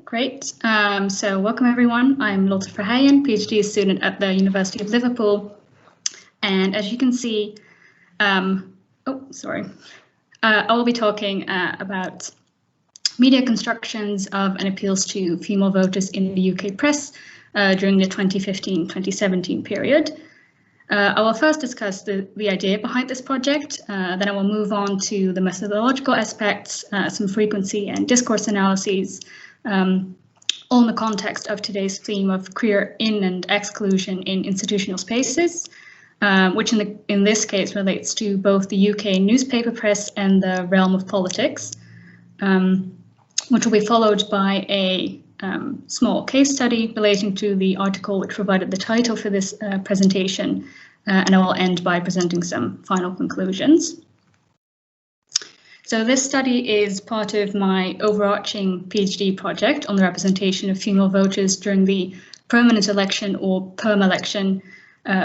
Great. So welcome everyone. I'm Lotte Verheijen, PhD student at the University of Liverpool. And as you can see, I will be talking about media constructions of and appeals to female voters in the UK press during the 2015-2017 period. I will first discuss the idea behind this project, then I will move on to the methodological aspects, some frequency and discourse analyses, all in the context of today's theme of queer in and exclusion in institutional spaces, which in this case relates to both the UK newspaper press and the realm of politics, which will be followed by a small case study relating to the article which provided the title for this presentation, and I will end by presenting some final conclusions. So this study is part of my overarching PhD project on the representation of female voters during the permanent election or perm election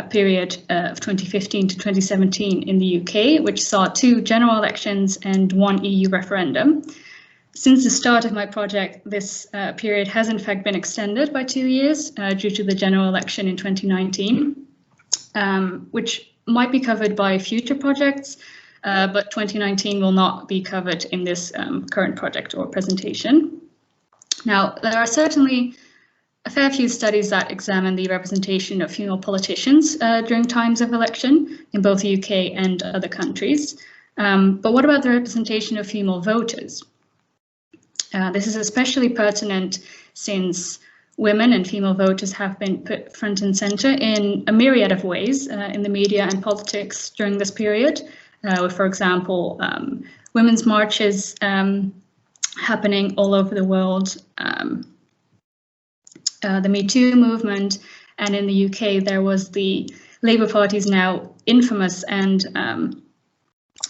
period of 2015 to 2017 in the UK, which saw 2 general elections and 1 EU referendum. Since the start of my project, this period has in fact been extended by 2 years due to the general election in 2019, which might be covered by future projects, but 2019 will not be covered in this current project or presentation. Now, there are certainly a fair few studies that examine the representation of female politicians during times of election in both the UK and other countries. But what about the representation of female voters? This is especially pertinent since women and female voters have been put front and center in a myriad of ways in the media and politics during this period, with, for example, women's marches happening all over the world, the Me Too movement, and in the UK there was the Labour Party's now infamous and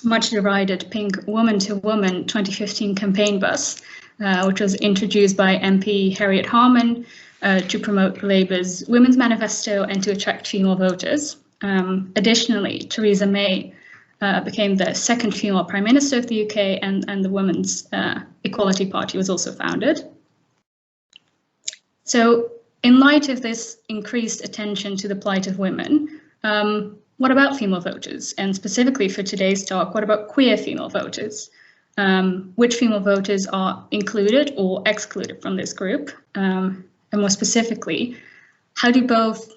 much derided Pink Woman to Woman 2015 campaign bus, which was introduced by MP Harriet Harman to promote Labour's Women's Manifesto and to attract female voters. Additionally, Theresa May became the 2nd female Prime Minister of the UK, and the Women's Equality Party was also founded. So, in light of this increased attention to the plight of women, what about female voters? And specifically for today's talk, what about queer female voters? Which female voters are included or excluded from this group? And more specifically, how do both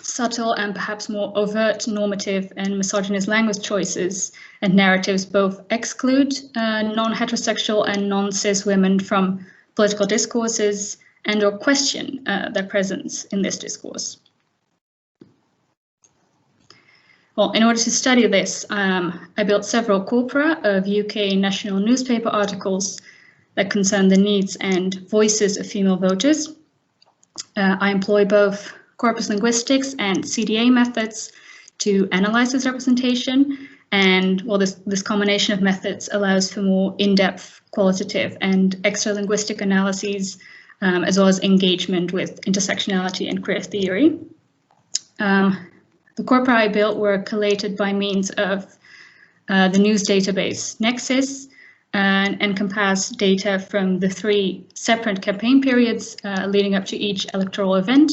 subtle and perhaps more overt normative and misogynist language choices and narratives both exclude non-heterosexual and non-cis women from political discourses and or question their presence in this discourse? Well, in order to study this, I built several corpora of UK national newspaper articles that concern the needs and voices of female voters. I employ both corpus linguistics and CDA methods to analyze this representation, and well, this combination of methods allows for more in-depth qualitative and extra-linguistic analyses, as well as engagement with intersectionality and queer theory. The corpora I built were collated by means of the news database Nexus and encompass data from the 3 separate campaign periods leading up to each electoral event,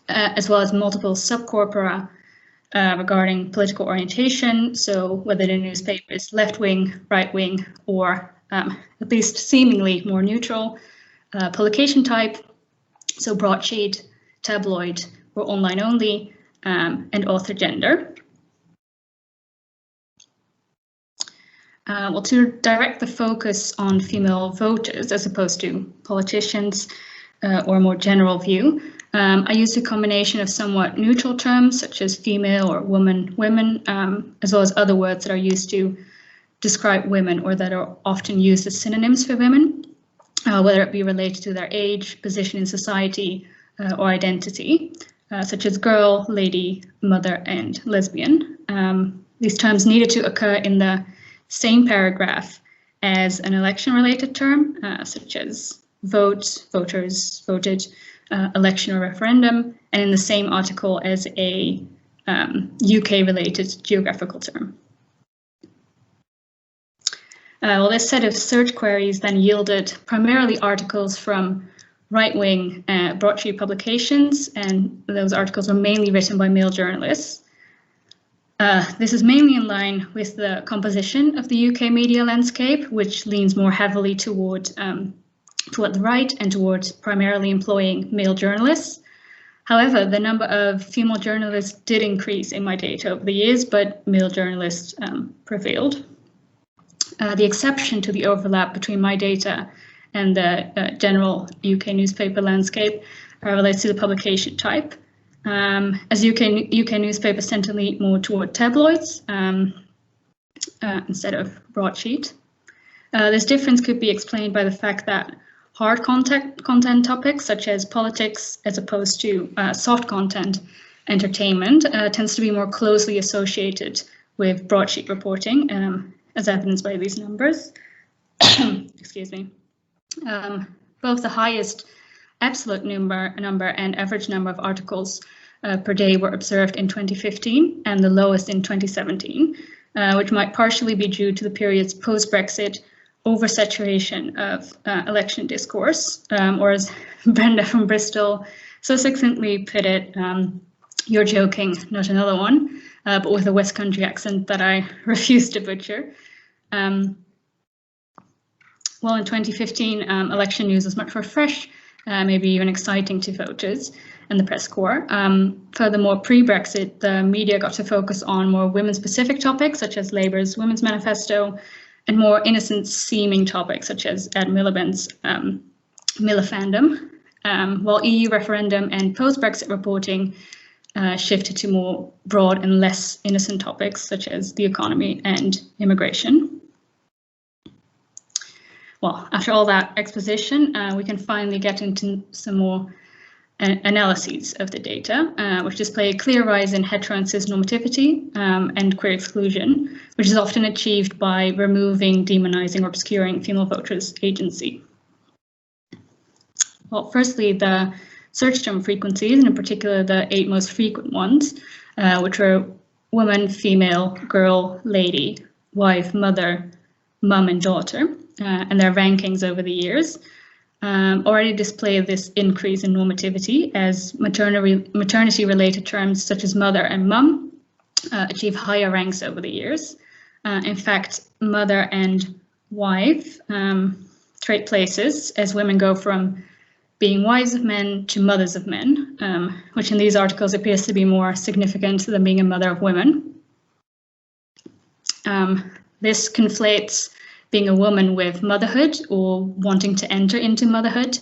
as well as multiple subcorpora regarding political orientation, so whether the newspaper is left-wing, right-wing, or at least seemingly more neutral, publication type, so broadsheet, tabloid, or online only, and author gender. Well, to direct the focus on female voters as opposed to politicians or a more general view, I used a combination of somewhat neutral terms such as female or woman, women, as well as other words that are used to describe women or that are often used as synonyms for women, whether it be related to their age, position in society, or identity, such as girl, lady, mother, and lesbian. These terms needed to occur in the same paragraph as an election-related term, such as vote, voters, voted, election or referendum, and in the same article as a UK-related geographical term. Well, this set of search queries then yielded primarily articles from right-wing broadsheet publications, and those articles were mainly written by male journalists. This is mainly in line with the composition of the UK media landscape, which leans more heavily toward the right and towards primarily employing male journalists. However, the number of female journalists did increase in my data over the years, but male journalists prevailed. The exception to the overlap between my data and the general UK newspaper landscape relates to the publication type. As UK newspapers tend to lean more toward tabloids instead of broadsheet. This difference could be explained by the fact that hard content topics such as politics, as opposed to soft content, entertainment, tends to be more closely associated with broadsheet reporting, as evidenced by these numbers. Excuse me. Both the highest absolute number and average number of articles per day were observed in 2015 and the lowest in 2017, which might partially be due to the period's post-Brexit oversaturation of election discourse, or as Brenda from Bristol so succinctly put it, you're joking, not another one, but with a West Country accent that I refuse to butcher. Well, in 2015, election news was much more fresh, maybe even exciting to voters and the press corps. Furthermore, pre-Brexit, the media got to focus on more women-specific topics, such as Labour's Women's Manifesto, and more innocent-seeming topics, such as Ed Miliband's Milifandom, while EU referendum and post-Brexit reporting shifted to more broad and less innocent topics, such as the economy and immigration. Well, after all that exposition, we can finally get into some more analyses of the data, which display a clear rise in hetero and cis normativity and queer exclusion, which is often achieved by removing, demonizing, or obscuring female voters' agency. Well, firstly, the search term frequencies, and in particular the 8 most frequent ones, which were woman, female, girl, lady, wife, mother, mum, and daughter, and their rankings over the years, already display this increase in normativity as maternity-related terms such as mother and mum achieve higher ranks over the years. In fact, mother and wife trade places as women go from being wives of men to mothers of men, which in these articles appears to be more significant than being a mother of women. This conflates being a woman with motherhood or wanting to enter into motherhood,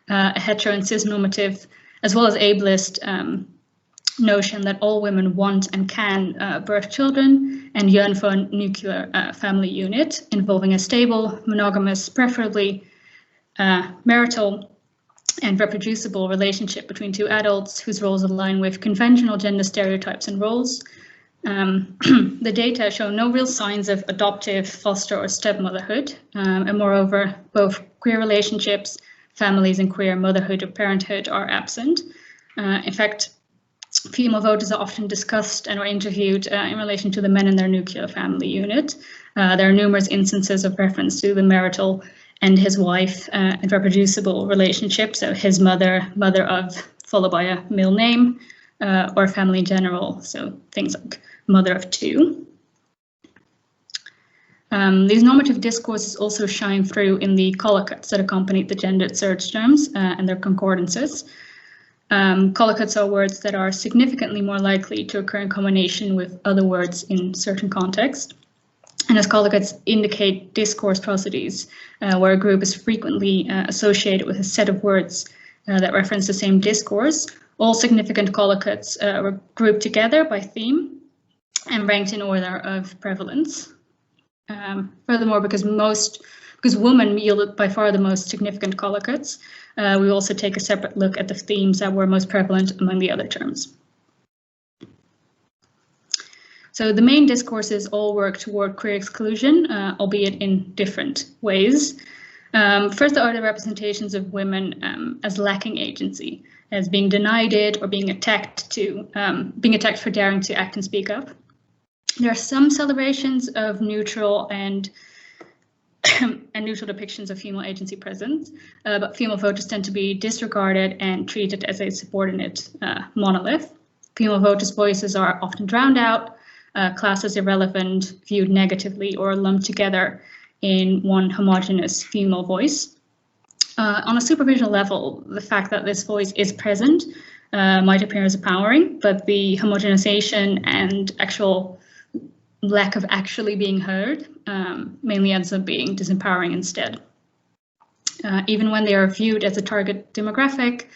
a hetero and cis normative, as well as ableist notion that all women want and can birth children and yearn for a nuclear family unit involving a stable, monogamous, preferably marital and reproducible relationship between 2 adults whose roles align with conventional gender stereotypes and roles. The data show no real signs of adoptive, foster, or stepmotherhood, and moreover, both queer relationships, families, and queer motherhood or parenthood are absent. In fact, female voters are often discussed and are interviewed in relation to the men in their nuclear family unit. There are numerous instances of reference to the marital and his wife and reproducible relationship, so his mother, mother of, followed by a male name, or family in general, so things like mother of 2. These normative discourses also shine through in the collocates that accompanied the gendered search terms and their concordances. Collocates are words that are significantly more likely to occur in combination with other words in certain contexts. And as collocates indicate discourse prosodies, where a group is frequently associated with a set of words that reference the same discourse, all significant collocates were grouped together by theme and ranked in order of prevalence. Furthermore, because women yielded by far the most significant collocates, we also take a separate look at the themes that were most prevalent among the other terms. So the main discourses all work toward queer exclusion, albeit in different ways. First are the representations of women as lacking agency, as being denied it or being attacked for daring to act and speak up. There are some celebrations of neutral and and neutral depictions of female agency presence, but female voters tend to be disregarded and treated as a subordinate monolith. Female voters' voices are often drowned out, classed as irrelevant, viewed negatively, or lumped together in one homogeneous female voice. On a superficial level, the fact that this voice is present might appear as empowering, but the homogenization and actual lack of actually being heard mainly ends up being disempowering instead. Even when they are viewed as a target demographic,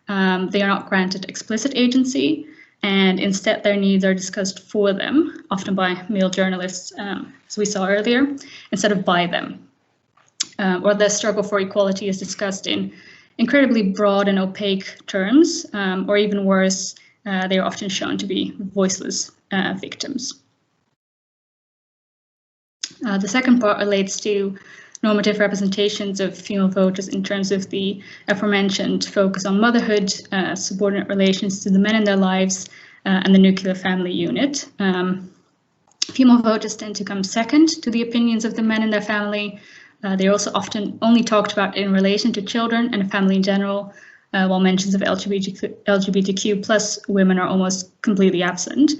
they are not granted explicit agency, and instead their needs are discussed for them, often by male journalists, as we saw earlier, instead of by them. Or the struggle for equality is discussed in incredibly broad and opaque terms, or even worse, they are often shown to be voiceless victims. The second part relates to normative representations of female voters in terms of the aforementioned focus on motherhood, subordinate relations to the men in their lives, and the nuclear family unit. Female voters tend to come second to the opinions of the men in their family. They're also often only talked about in relation to children and family in general, while mentions of LGBTQ plus women are almost completely absent.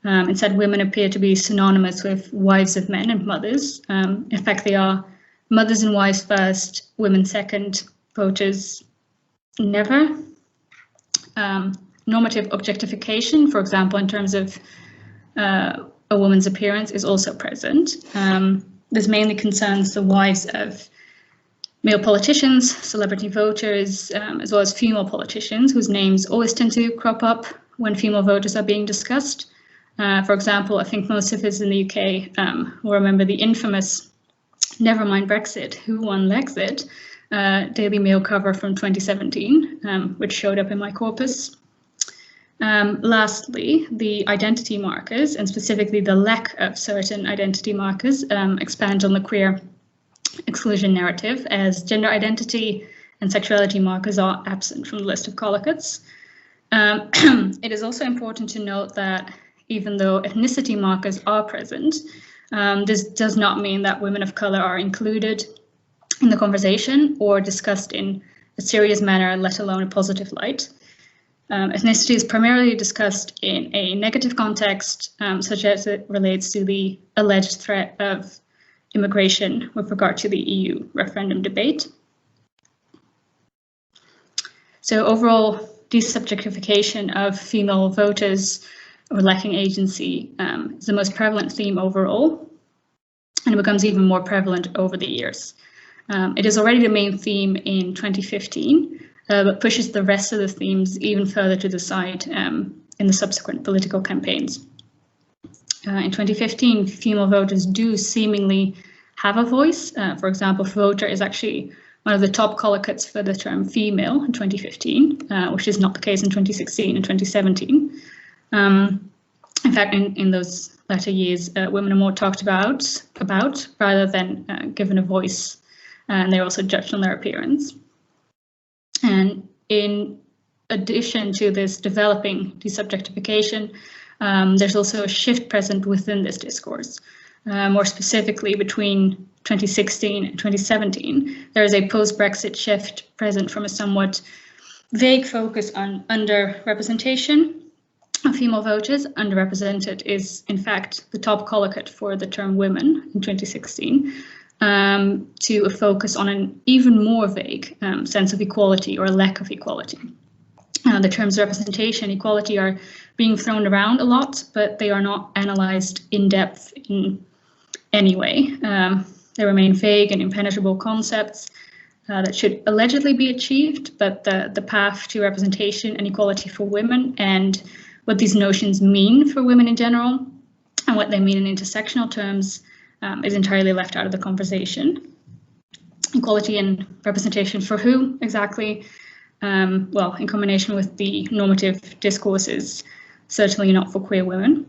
Instead, women appear to be synonymous with wives of men and mothers. In fact, they are mothers and wives first, women second, voters never. Normative objectification, for example, in terms of a woman's appearance, is also present. This mainly concerns the wives of male politicians, celebrity voters, as well as female politicians, whose names always tend to crop up when female voters are being discussed. For example, I think most of us in the UK will remember the infamous "Never mind Brexit, who won Lexit" Daily Mail cover from 2017, which showed up in my corpus. Lastly, the identity markers, and specifically the lack of certain identity markers, expand on the queer exclusion narrative, as gender identity and sexuality markers are absent from the list of collocates. It is also important to note that even though ethnicity markers are present, this does not mean that women of color are included in the conversation or discussed in a serious manner, let alone a positive light. Ethnicity is primarily discussed in a negative context, such as it relates to the alleged threat of immigration with regard to the EU referendum debate. So overall, desubjectification of female voters or lacking agency is the most prevalent theme overall, and it becomes even more prevalent over the years. It is already the main theme in 2015, but pushes the rest of the themes even further to the side in the subsequent political campaigns. In 2015, female voters do seemingly have a voice. For example, voter is actually one of the top collocates for the term female in 2015, which is not the case in 2016 and 2017. In fact, in those latter years, women are more talked about rather than given a voice, and they're also judged on their appearance. And in addition to this developing desubjectification, there's also a shift present within this discourse. More specifically, between 2016 and 2017, there is a post-Brexit shift present from a somewhat vague focus on underrepresentation of female voters. Underrepresented is, in fact, the top collocate for the term women in 2016, to a focus on an even more vague sense of equality or lack of equality. The terms representation, equality are being thrown around a lot, but they are not analyzed in depth in any way. They remain vague and impenetrable concepts that should allegedly be achieved, but the path to representation and equality for women and what these notions mean for women in general and what they mean in intersectional terms is entirely left out of the conversation. Equality and representation for who exactly? Well, in combination with the normative discourses, certainly not for queer women.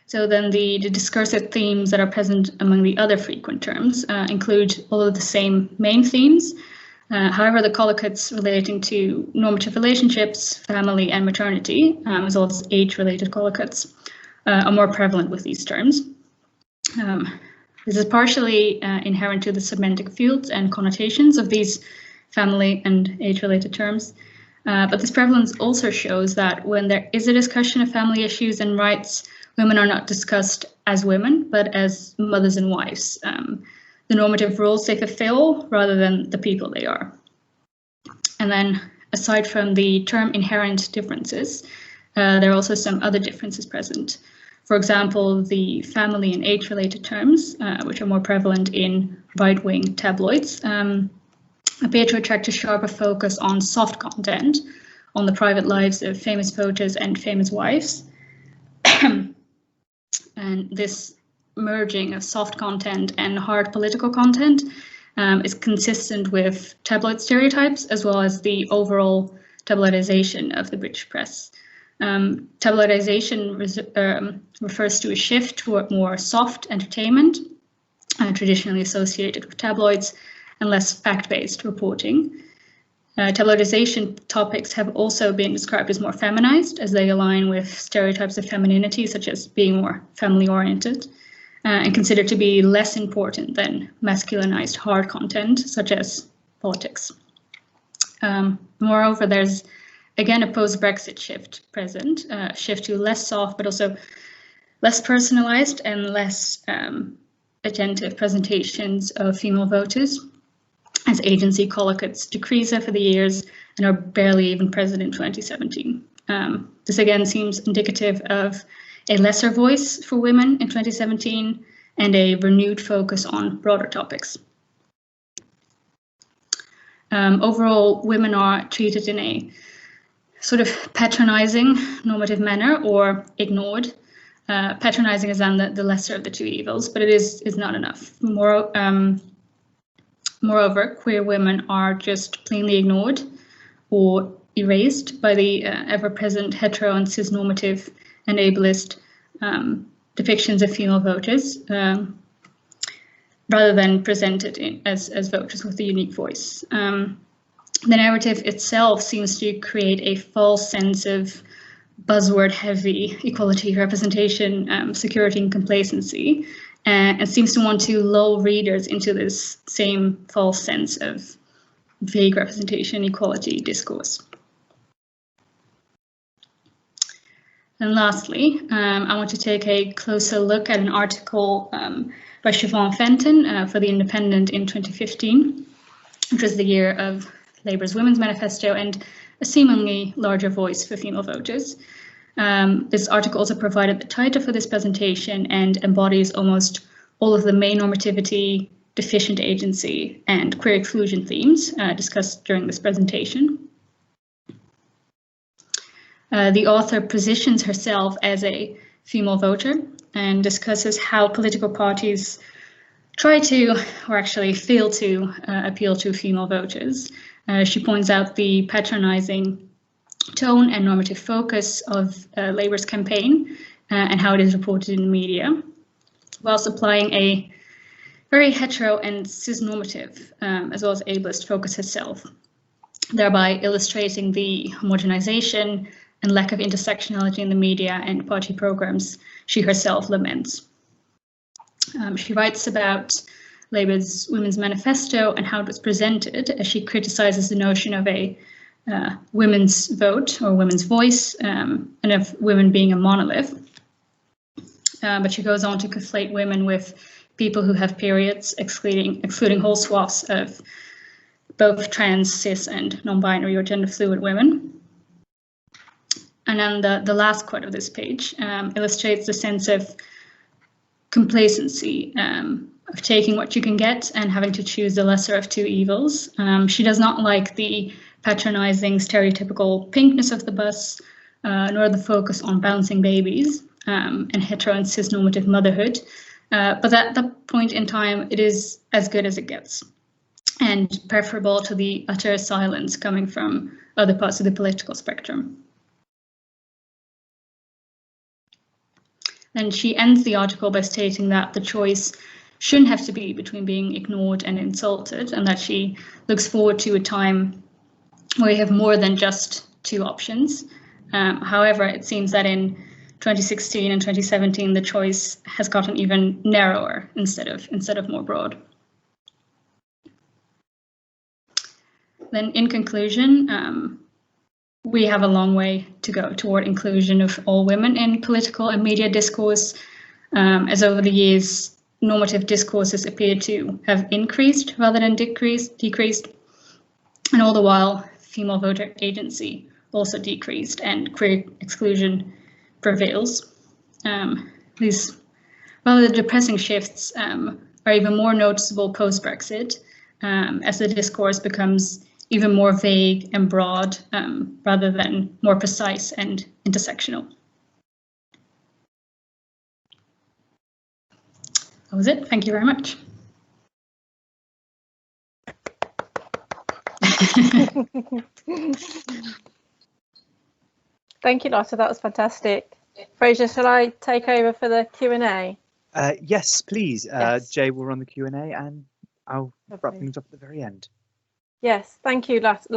So then the discursive themes that are present among the other frequent terms include all of the same main themes. However, the collocates relating to normative relationships, family and maternity, as well as age-related collocates, are more prevalent with these terms. This is partially inherent to the semantic fields and connotations of these family and age-related terms. But this prevalence also shows that when there is a discussion of family issues and rights, women are not discussed as women, but as mothers and wives, the normative roles they fulfill rather than the people they are. And then, aside from the term inherent differences, there are also some other differences present. For example, the family and age-related terms, which are more prevalent in right-wing tabloids, appear to attract a sharper focus on soft content, on the private lives of famous voters and famous wives. And this merging of soft content and hard political content is consistent with tabloid stereotypes, as well as the overall tabloidization of the British press. Tabloidization refers to a shift toward more soft entertainment, traditionally associated with tabloids, and less fact-based reporting. Tabloidization topics have also been described as more feminized, as they align with stereotypes of femininity, such as being more family-oriented, and considered to be less important than masculinized hard content, such as politics. Moreover, there's again a post-Brexit shift present, a shift to less soft, but also less personalized and less attentive presentations of female voters, as agency collocates decrease over the years and are barely even present in 2017. This again seems indicative of a lesser voice for women in 2017 and a renewed focus on broader topics. Overall, women are treated in a sort of patronizing normative manner or ignored. Patronizing is then the lesser of the two evils, but it is not enough. Moreover, queer women are just plainly ignored or erased by the ever-present hetero and cis-normative and ableist depictions of female voters, rather than presented as voters with a unique voice. The narrative itself seems to create a false sense of buzzword-heavy equality, representation, security, and complacency, and seems to want to lull readers into this same false sense of vague representation, equality discourse. And lastly, I want to take a closer look at an article by Siobhan Fenton for The Independent in 2015, which was the year of Labour's Women's Manifesto and a seemingly larger voice for female voters. This article also provided the title for this presentation and embodies almost all of the main normativity, deficient agency, and queer exclusion themes discussed during this presentation. The author positions herself as a female voter and discusses how political parties try to, or actually fail to, appeal to female voters. She points out the patronizing tone and normative focus of Labour's campaign and how it is reported in the media, whilst applying a very hetero and cis-normative, as well as ableist focus herself, thereby illustrating the homogenization and lack of intersectionality in the media and party programs she herself laments. She writes about Labour's Women's Manifesto and how it was presented, as she criticizes the notion of a women's vote or women's voice and of women being a monolith. But she goes on to conflate women with people who have periods, excluding whole swaths of both trans, cis, and non-binary or gender fluid women. And then the last quote of this page illustrates the sense of complacency, of taking what you can get and having to choose the lesser of two evils. She does not like the patronizing stereotypical pinkness of the bus, nor the focus on bouncing babies and hetero and cis-normative motherhood. But at that point in time, it is as good as it gets, and preferable to the utter silence coming from other parts of the political spectrum. And she ends the article by stating that the choice shouldn't have to be between being ignored and insulted, and that she looks forward to a time where we have more than just two options. However, it seems that in 2016 and 2017, the choice has gotten even narrower instead of more broad. Then in conclusion, we have a long way to go toward inclusion of all women in political and media discourse, as over the years, normative discourses appear to have increased rather than decreased, and all the while, female voter agency also decreased and queer exclusion prevails. These rather depressing shifts are even more noticeable post-Brexit, as the discourse becomes even more vague and broad rather than more precise and intersectional. That was it. Thank you very much. Thank you, Lotte. That was fantastic. Fraser, shall I take over for the Q&A? Yes, please. Yes. Jay will run the Q&A and I'll wrap things up at the very end. Yes, thank you, last